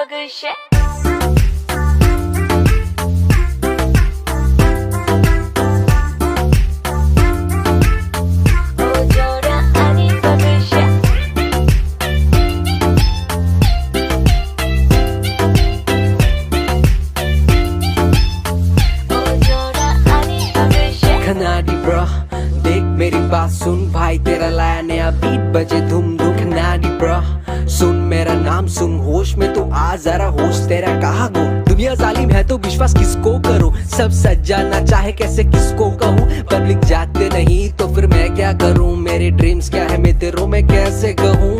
bagushe. Ojora ani bagushe. Ojora ani bagushe. खनाडी bro देख मेरी बात सुन भाई तेरा लाया नया बीट बजे धूम धूम खनाडी ब्रो सुन मेरा नाम सुन होश में तू आ जरा होश तेरा कहाँ गो दुनिया जालिम है तो विश्वास किसको करूं सब सच जानना चाहे कैसे किसको कहूं पब्लिक जागते नहीं तो फिर मैं क्या करूं मेरे ड्रीम्स क्या है मैं तेरों में कैसे कहूं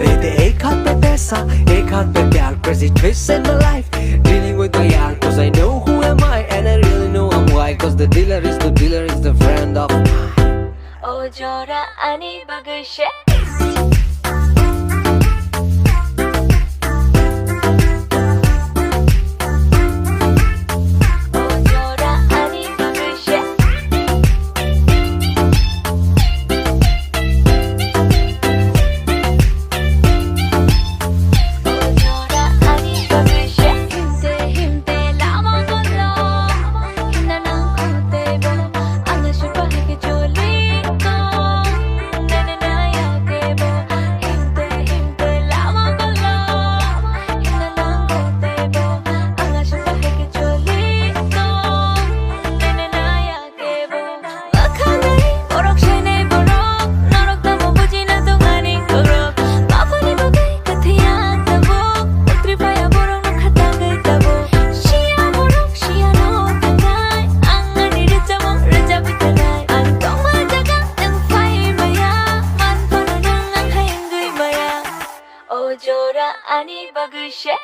एक हाथ पे पैसा एक हाथ पे प्यार crazy twists in my life dealing with my यार cause I know who am I and I really know I'm why cause the dealer is the friend of mine. Ojora ani bagushe. Ojora ani bagushe. Ojora ani bagushe. Himte himte lama golo. Hina nang ute bo. Anga shupa ke choli ko. Nene na ya ke bo. Himte himte lama golo. Hina nang ute bo. Anga shupa ke choli ko. Nene na ya ke bo. Wakhanai borok shene borok. Norok tamo bujina tungani borok. Mapani bagai kathiya tabo. Utri paya borok no khatangai tabo. Shia borok shia no tangai. Angani rijamo rijabitanai. Antong majaga ang fai maya. Man kono nang ang hayangui maya. Ojora ani bagushe.